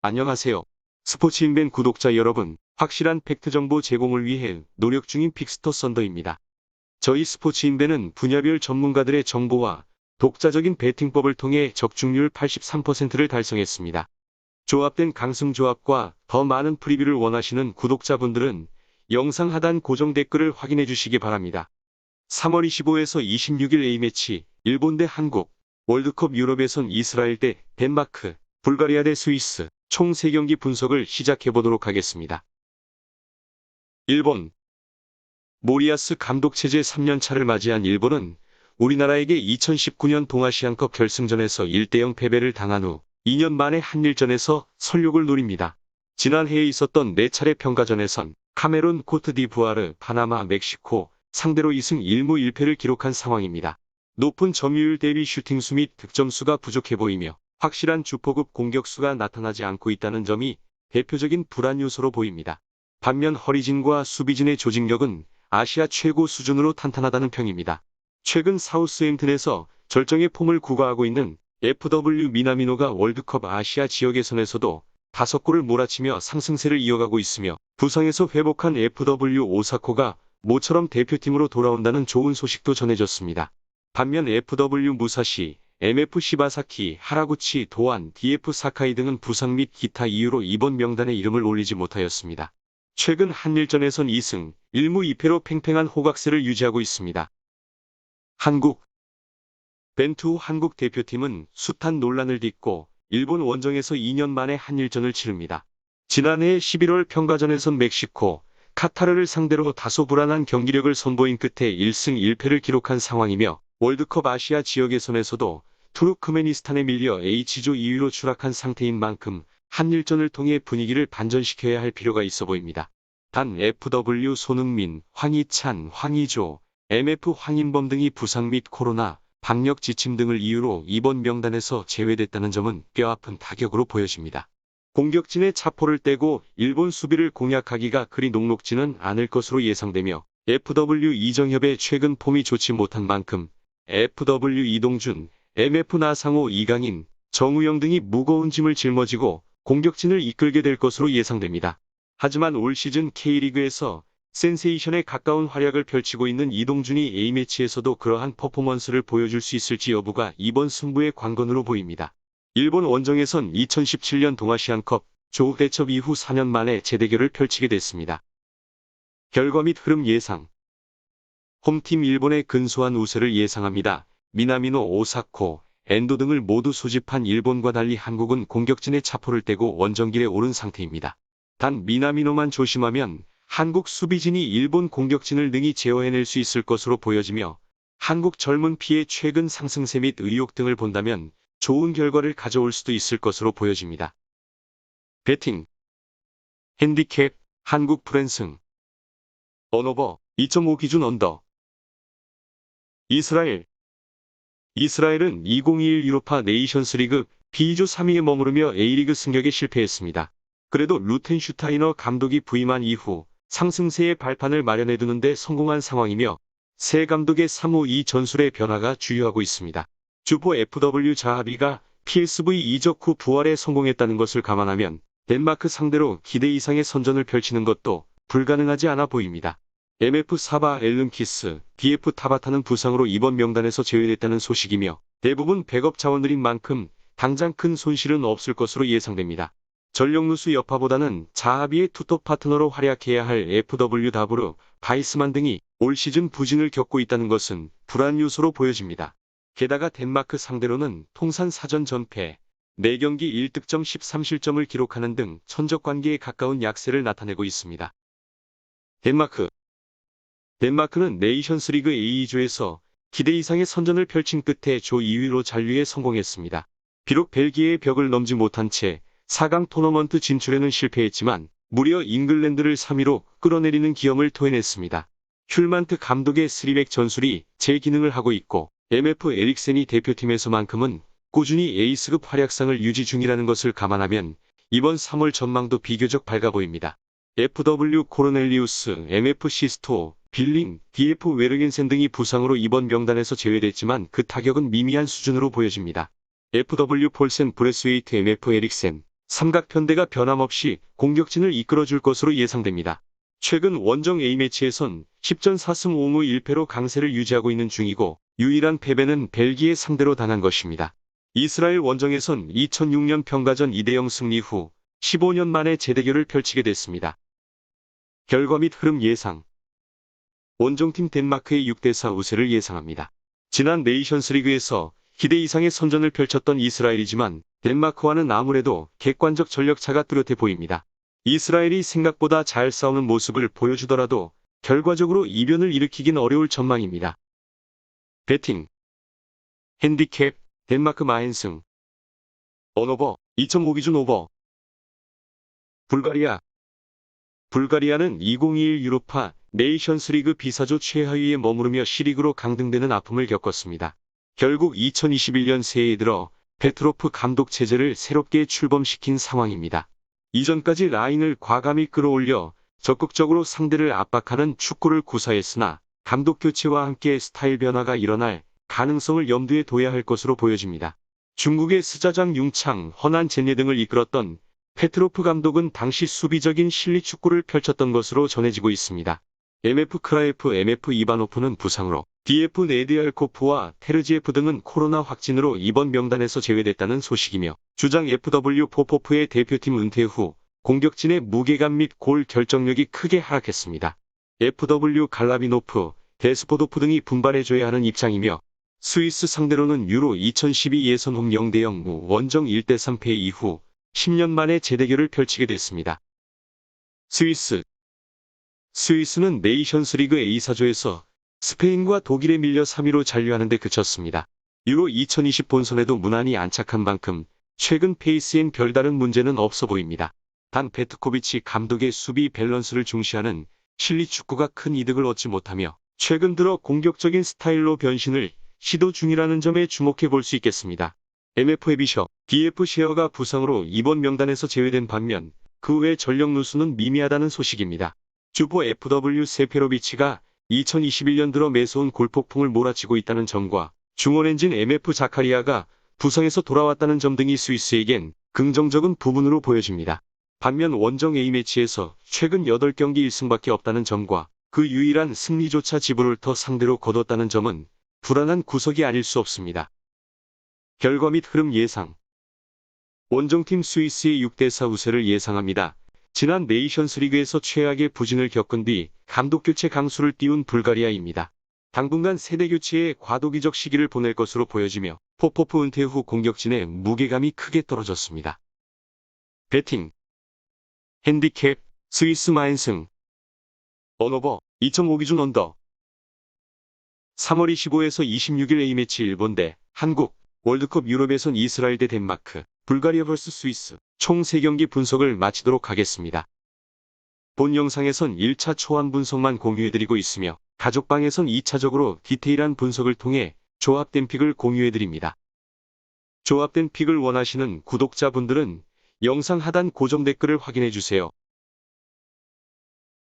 안녕하세요. 스포츠인벤 구독자 여러분, 확실한 팩트 정보 제공을 위해 노력 중인 픽스터 썬더입니다. 저희 스포츠인벤은 분야별 전문가들의 정보와 독자적인 배팅법을 통해 적중률 83%를 달성했습니다. 조합된 강승 조합과 더 많은 프리뷰를 원하시는 구독자분들은 영상 하단 고정 댓글을 확인해 주시기 바랍니다. 3월 25에서 26일 A매치, 일본 대 한국, 월드컵 유럽 예선 이스라엘 대 덴마크, 불가리아 대 스위스, 총 3경기 분석을 시작해 보도록 하겠습니다. 일본 모리야스 감독 체제 3년차를 맞이한 일본은 우리나라에게 2019년 동아시안컵 결승전에서 1대0 패배를 당한 후 2년 만에 한일전에서 설욕을 노립니다. 지난해에 있었던 4차례 평가전에선 카메룬, 코트디부아르, 파나마, 멕시코 상대로 2승 1무 1패를 기록한 상황입니다. 높은 점유율 대비 슈팅수 및 득점수가 부족해 보이며 확실한 주포급 공격수가 나타나지 않고 있다는 점이 대표적인 불안 요소로 보입니다. 반면 허리진과 수비진의 조직력은 아시아 최고 수준으로 탄탄하다는 평입니다. 최근 사우스햄튼에서 절정의 폼을 구가하고 있는 FW 미나미노가 월드컵 아시아 지역예선에서도 5골을 몰아치며 상승세를 이어가고 있으며 부상에서 회복한 FW 오사코가 모처럼 대표팀으로 돌아온다는 좋은 소식도 전해졌습니다. 반면 FW 무사시, MF 시바사키, 하라구치, 도안, DF 사카이 등은 부상 및 기타 이유로 이번 명단에 이름을 올리지 못하였습니다. 최근 한일전에선 2승 1무 2패로 팽팽한 호각세를 유지하고 있습니다. 한국 벤투 한국 대표팀은 숱한 논란을 딛고 일본 원정에서 2년 만에 한일전을 치릅니다. 지난해 11월 평가전에선 멕시코, 카타르를 상대로 다소 불안한 경기력을 선보인 끝에 1승 1패를 기록한 상황이며 월드컵 아시아 지역예선에서도 투르크메니스탄에 밀려 H조 2위로 추락한 상태인 만큼 한일전을 통해 분위기를 반전시켜야 할 필요가 있어 보입니다. 단 FW 손흥민, 황희찬, 황의조, MF 황인범 등이 부상 및 코로나, 방역 지침 등을 이유로 이번 명단에서 제외됐다는 점은 뼈아픈 타격으로 보여집니다. 공격진의 차포를 떼고 일본 수비를 공략하기가 그리 녹록지는 않을 것으로 예상되며 FW 이정협의 최근 폼이 좋지 못한 만큼 FW 이동준, MF 나상호, 이강인, 정우영 등이 무거운 짐을 짊어지고 공격진을 이끌게 될 것으로 예상됩니다. 하지만 올 시즌 K리그에서 센세이션에 가까운 활약을 펼치고 있는 이동준이 A매치에서도 그러한 퍼포먼스를 보여줄 수 있을지 여부가 이번 승부의 관건으로 보입니다. 일본 원정에선 2017년 동아시안컵 조국 대첩 이후 4년 만에 재대결을 펼치게 됐습니다. 결과 및 흐름 예상. 홈팀 일본의 근소한 우세를 예상합니다. 미나미노, 오사코, 엔도 등을 모두 소집한 일본과 달리 한국은 공격진의 차포를 떼고 원정길에 오른 상태입니다. 단 미나미노만 조심하면 한국 수비진이 일본 공격진을 능히 제어해낼 수 있을 것으로 보여지며 한국 젊은 피의 최근 상승세 및 의욕 등을 본다면 좋은 결과를 가져올 수도 있을 것으로 보여집니다. 배팅 핸디캡 한국 불엔승 언오버 2.5 기준 언더 이스라엘은 2021 유로파 네이션스 리그 B조 3위에 머무르며 A리그 승격에 실패했습니다. 그래도 루텐슈타이너 감독이 부임한 이후 상승세의 발판을 마련해두는데 성공한 상황이며 새 감독의 3호 2 전술의 변화가 주요하고 있습니다. 주포 FW 자하비가 PSV 이적 후 부활에 성공했다는 것을 감안하면 덴마크 상대로 기대 이상의 선전을 펼치는 것도 불가능하지 않아 보입니다. MF 사바 엘른키스, DF 타바타는 부상으로 이번 명단에서 제외됐다는 소식이며 대부분 백업 자원들인 만큼 당장 큰 손실은 없을 것으로 예상됩니다. 전력누수 여파보다는 자하비의 투톱 파트너로 활약해야 할 FW 다브르, 바이스만 등이 올 시즌 부진을 겪고 있다는 것은 불안 요소로 보여집니다. 게다가 덴마크 상대로는 통산 사전 전패, 4경기 1득점 13실점을 기록하는 등 천적 관계에 가까운 약세를 나타내고 있습니다. 덴마크는 네이션스리그 A조에서 기대 이상의 선전을 펼친 끝에 조 2위로 잔류에 성공했습니다. 비록 벨기에의 벽을 넘지 못한 채 4강 토너먼트 진출에는 실패했지만 무려 잉글랜드를 3위로 끌어내리는 기염을 토해냈습니다. 슐만트 감독의 3백 전술이 제 기능을 하고 있고 MF 에릭센이 대표팀에서만큼은 꾸준히 에이스급 활약상을 유지 중이라는 것을 감안하면 이번 3월 전망도 비교적 밝아 보입니다. FW 코르넬리우스, MF 시스토, 빌링, DF 웨르겐센 등이 부상으로 이번 명단에서 제외됐지만 그 타격은 미미한 수준으로 보여집니다. FW 폴센, 브레스웨이트, MF 에릭센, 삼각편대가 변함없이 공격진을 이끌어줄 것으로 예상됩니다. 최근 원정 A매치에선 10전 4승 5무 1패로 강세를 유지하고 있는 중이고 유일한 패배는 벨기에 상대로 당한 것입니다. 이스라엘 원정에선 2006년 평가전 2대0 승리 후 15년 만에 재대결을 펼치게 됐습니다. 결과 및 흐름 예상. 원정팀 덴마크의 6대4 우세를 예상합니다. 지난 네이션스리그에서 기대 이상의 선전을 펼쳤던 이스라엘이지만 덴마크와는 아무래도 객관적 전력차가 뚜렷해 보입니다. 이스라엘이 생각보다 잘 싸우는 모습을 보여주더라도 결과적으로 이변을 일으키긴 어려울 전망입니다. 배팅 핸디캡 덴마크 마행승 언오버 2.5 기준 오버. 불가리아는 2021 유로파 네이션스리그 비사조 최하위에 머무르며 C리그로 강등되는 아픔을 겪었습니다. 결국 2021년 새해에 들어 페트로프 감독 체제를 새롭게 출범시킨 상황입니다. 이전까지 라인을 과감히 끌어올려 적극적으로 상대를 압박하는 축구를 구사했으나 감독 교체와 함께 스타일 변화가 일어날 가능성을 염두에 둬야 할 것으로 보여집니다. 중국의 스자장 융창, 허난 젠예 등을 이끌었던 페트로프 감독은 당시 수비적인 실리 축구를 펼쳤던 것으로 전해지고 있습니다. MF 크라예프, MF 이바노프는 부상으로, DF 네디알코프와 테르지에프 등은 코로나 확진으로 이번 명단에서 제외됐다는 소식이며 주장 FW 포포프의 대표팀 은퇴 후 공격진의 무게감 및 골 결정력이 크게 하락했습니다. FW 갈라비노프, 데스포도프 등이 분발해줘야 하는 입장이며 스위스 상대로는 유로 2012 예선 홈 0대0 원정 1대3 패 이후 10년 만에 재대결을 펼치게 됐습니다. 스위스는 네이션스리그 A사조에서 스페인과 독일에 밀려 3위로 잔류하는 데 그쳤습니다. 유로 2020 본선에도 무난히 안착한 만큼 최근 페이스엔 별다른 문제는 없어 보입니다. 단 베트코비치 감독의 수비 밸런스를 중시하는 실리 축구가 큰 이득을 얻지 못하며 최근 들어 공격적인 스타일로 변신을 시도 중이라는 점에 주목해 볼 수 있겠습니다. MF 에비셔, DF 셰어가 부상으로 이번 명단에서 제외된 반면 그 외 전력 누수는 미미하다는 소식입니다. 주포 FW 세페로비치가 2021년 들어 매서운 골폭풍을 몰아치고 있다는 점과 중원 엔진 MF 자카리아가 부상에서 돌아왔다는 점 등이 스위스에겐 긍정적인 부분으로 보여집니다. 반면 원정 A매치에서 최근 8경기 1승밖에 없다는 점과 그 유일한 승리조차 지브롤터 상대로 거뒀다는 점은 불안한 구석이 아닐 수 없습니다. 결과 및 흐름 예상. 원정팀 스위스의 6대4 우세를 예상합니다. 지난 네이션스리그에서 최악의 부진을 겪은 뒤 감독 교체 강수를 띄운 불가리아입니다. 당분간 세대 교체에 과도기적 시기를 보낼 것으로 보여지며 포포프 은퇴 후 공격진의 무게감이 크게 떨어졌습니다. 배팅 핸디캡 스위스 마행승 언오버 2.5 기준 언더. 3월 25에서 26일 A매치 일본 대 한국, 월드컵 유럽 예선 이스라엘 대 덴마크, 불가리아 vs 스위스 총 3경기 분석을 마치도록 하겠습니다. 본 영상에선 1차 초안 분석만 공유해드리고 있으며 가족방에선 2차적으로 디테일한 분석을 통해 조합된 픽을 공유해드립니다. 조합된 픽을 원하시는 구독자분들은 영상 하단 고정 댓글을 확인해주세요.